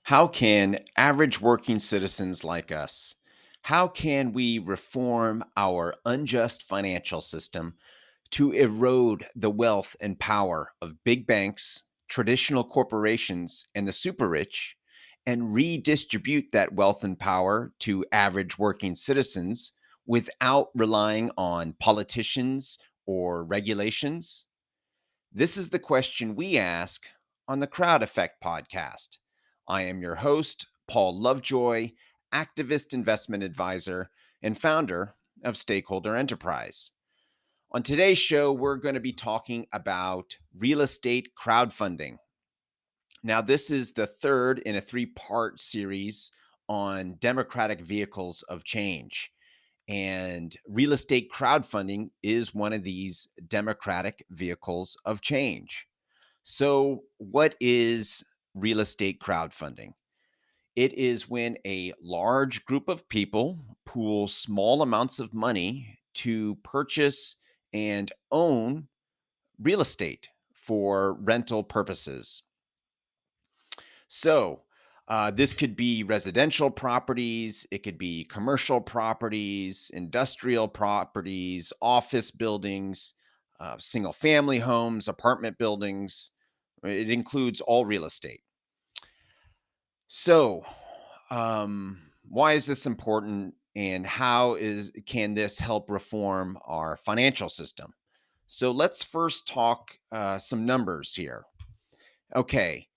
How can average working citizens like us, how can we reform our unjust financial system to erode the wealth and power of big banks, traditional corporations, and the super rich, and redistribute that wealth and power to average working citizens without relying on politicians or regulations? This is the question we ask on the Crowd Effect podcast. I am your host, Paul Lovejoy, activist investment advisor and founder of Stakeholder Enterprise. On today's show, we're going to be talking about real estate crowdfunding. Now, this is the third in a three-part series on democratic vehicles of change. And real estate crowdfunding is one of these democratic vehicles of change. So, what is real estate crowdfunding? It is when a large group of people pool small amounts of money to purchase and own real estate for rental purposes. So, this could be residential properties, it could be commercial properties, industrial properties, office buildings, single family homes, apartment buildings. It includes all real estate. So, why is this important and how is can this help reform our financial system? So let's first talk some numbers here. Okay.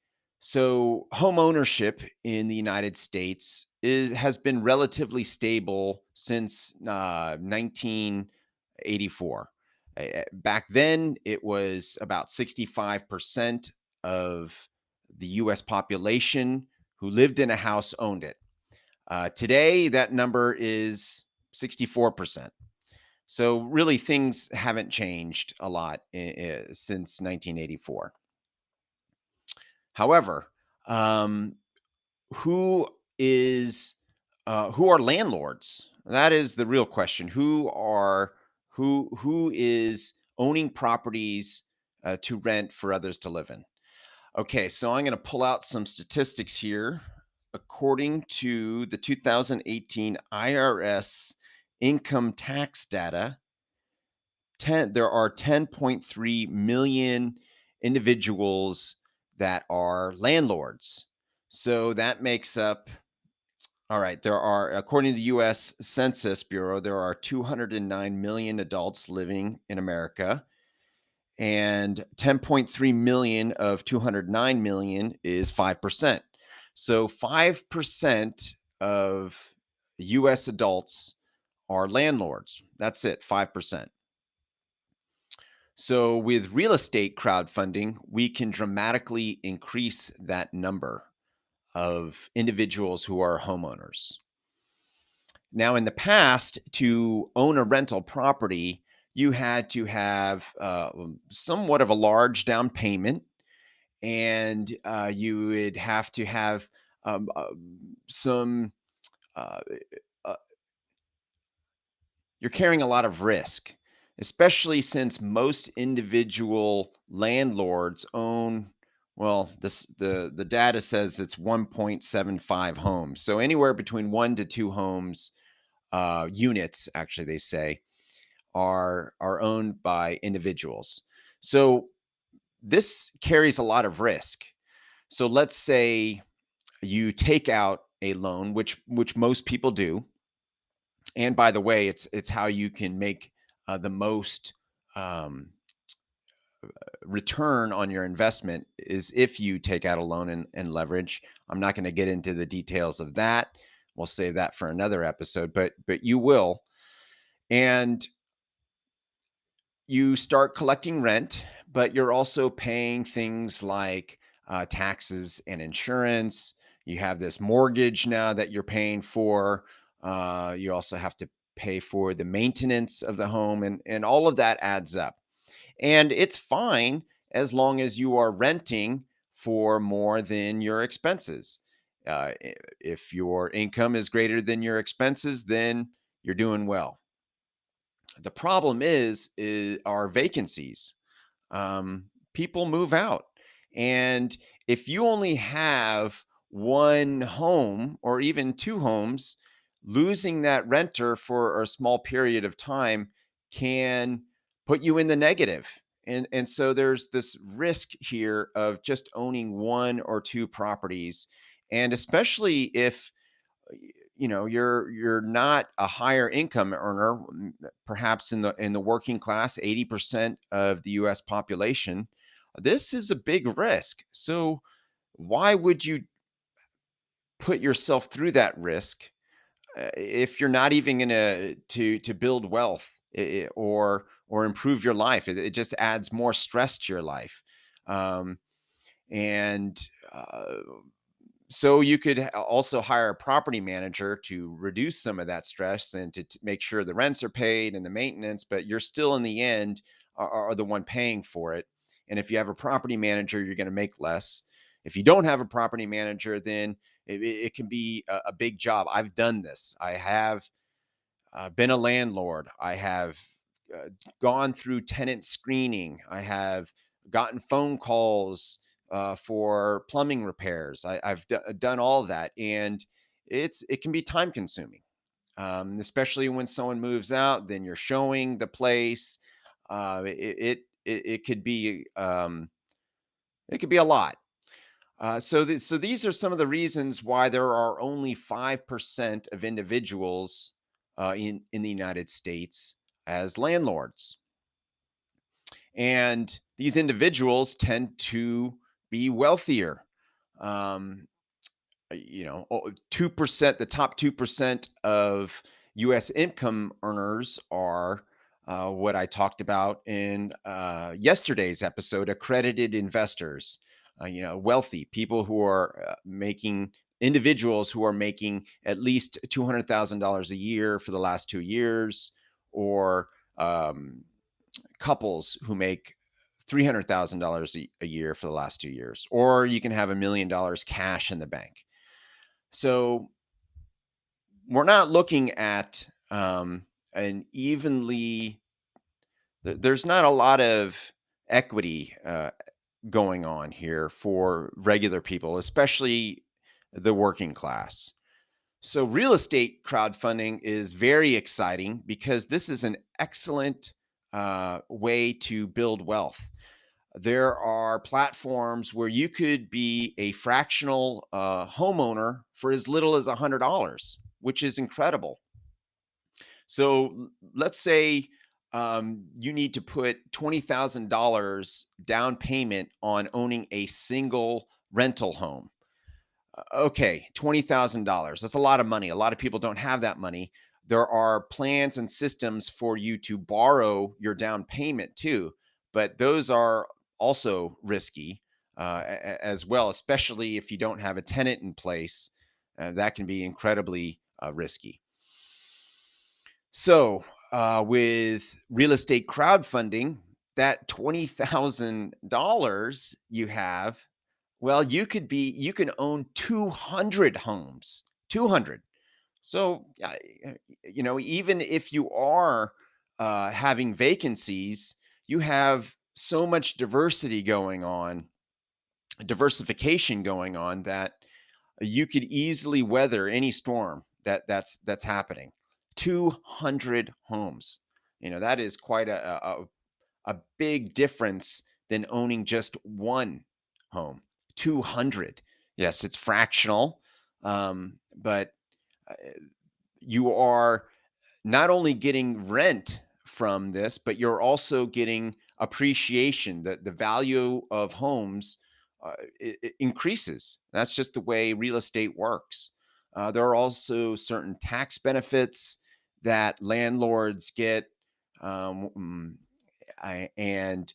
So home ownership in the United States has been relatively stable since 1984. Back then, it was about 65% of the US population who lived in a house owned it. Today, that number is 64%. So really, things haven't changed a lot since 1984. However, um, who is who are landlords? That is the real question. Who is owning properties to rent for others to live in? Okay, so I'm going to pull out some statistics here. According to the 2018 IRS income tax data, there are 10.3 million individuals that are landlords. So that makes up, all right, there are, according to the US Census Bureau, there are 209 million adults living in America, and 10.3 million of 209 million is 5%. So 5% of US adults are landlords. That's it, 5%. So, with real estate crowdfunding, we can dramatically increase that number of individuals who are homeowners. Now, in the past, to own a rental property, you had to have somewhat of a large down payment, and you would have to have some, uh, uh, you're carrying a lot of risk, especially since most individual landlords own, well, the data says it's 1.75 homes. So anywhere between 1 to 2 homes, units actually they say are owned by individuals. So this carries a lot of risk. So let's say you take out a loan, which most people do, and by the way, it's how you can make the most um, return on your investment is if you take out a loan and leverage. I'm not going to get into the details of that. We'll save that for another episode, but you will, and you start collecting rent, but you're also paying things like taxes and insurance. You have this mortgage now that you're paying for. You also have to pay for the maintenance of the home, and all of that adds up. And it's fine as long as you are renting for more than your expenses. If your income is greater than your expenses, then you're doing well. The problem is are vacancies. People move out, and if you only have one home or even two homes, losing that renter for a small period of time can put you in the negative. And so there's this risk here of just owning one or two properties. And especially if you're not a higher income earner, perhaps in the working class, 80% of the US population, this is a big risk. So why would you put yourself through that risk if you're not even going to build wealth, or improve your life? It just adds more stress to your life. um, and So you could also hire a property manager to reduce some of that stress and to make sure the rents are paid and the maintenance, but you're still in the end are the one paying for it. And if you have a property manager, you're going to make less. If you don't have a property manager, then it can be a big job. I've done this. I have been a landlord. I have uh, gone through tenant screening. I have gotten phone calls for plumbing repairs. I've done all of that, and it can be time consuming, especially when someone moves out. Then you're showing the place. It could be it could be a lot. So these are some of the reasons why there are only 5% of individuals in the United States as landlords. And these individuals tend to be wealthier. Um, 2%, the top 2% of US income earners are what I talked about in yesterday's episode, accredited investors. Wealthy people who are making individuals who are making at least $200,000 a year for the last 2 years, or um, couples who make $300,000 a year for the last 2 years, or you can have $1 million cash in the bank. So we're not looking at an evenly, there's not a lot of equity going on here for regular people, especially the working class. So real estate crowdfunding is very exciting because this is an excellent way to build wealth. There are platforms where you could be a fractional homeowner for as little as $100, which is incredible. So let's say you need to put $20,000 down payment on owning a single rental home. Okay, $20,000. That's a lot of money. A lot of people don't have that money. There are plans and systems for you to borrow your down payment too, but those are also risky as well, especially if you don't have a tenant in place. That can be incredibly risky. So, with real estate crowdfunding, that $20,000 you have, well, you can own 200 homes, 200. So, even if you are having vacancies, you have so much diversification going on, that you could easily weather any storm that's happening. 200 homes. That is quite a big difference than owning just one home. 200. Yes, it's fractional, but uh, you are not only getting rent from this, but you're also getting appreciation. The value of homes it increases. That's just the way real estate works. There are also certain tax benefits that landlords get. Um, mm, and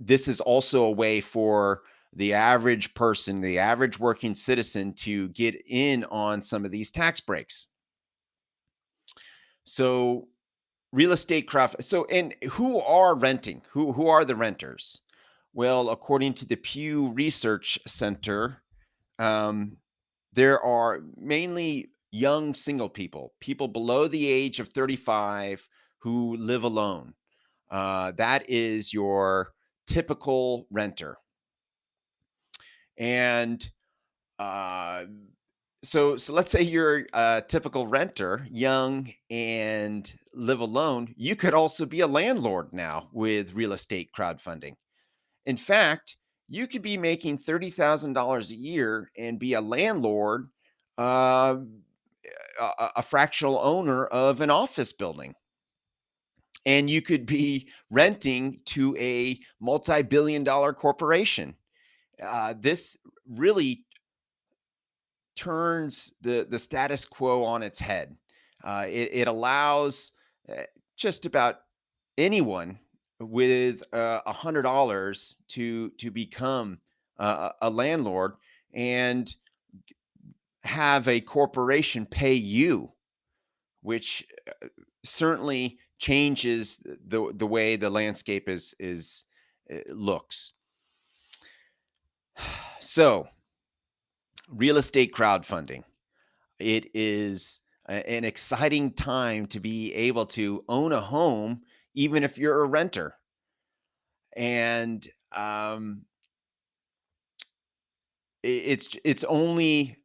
this is also a way for the average person, the average working citizen, to get in on some of these tax breaks. So real estate craft. So, and who are renting? Who are the renters? Well, according to the Pew Research Center, um, there are mainly young single people, people below the age of 35 who live alone. That is your typical renter. And Uh, so let's say you're a typical renter, young and live alone. You could also be a landlord now with real estate crowdfunding. In fact, you could be making $30,000 a year and be a landlord, uh, a fractional owner of an office building. And you could be renting to a multi-billion-dollar corporation. This really turns the status quo on its head. It allows uh, just about anyone with $100 to become a landlord and have a corporation pay you, which certainly changes the way the landscape is looks. So, real estate crowdfunding. It is an exciting time to be able to own a home, even if you're a renter. And it's only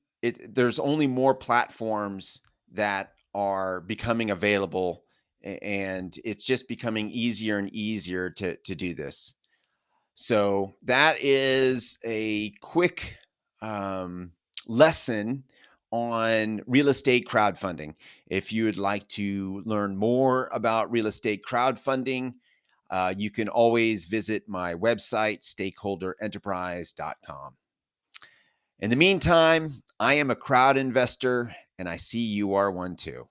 there's only more platforms that are becoming available, and it's just becoming easier and easier to do this. So that is a quick um, lesson on real estate crowdfunding. If you would like to learn more about real estate crowdfunding, you can always visit my website, stakeholderenterprise.com. In the meantime, I am a crowd investor and I see you are one too.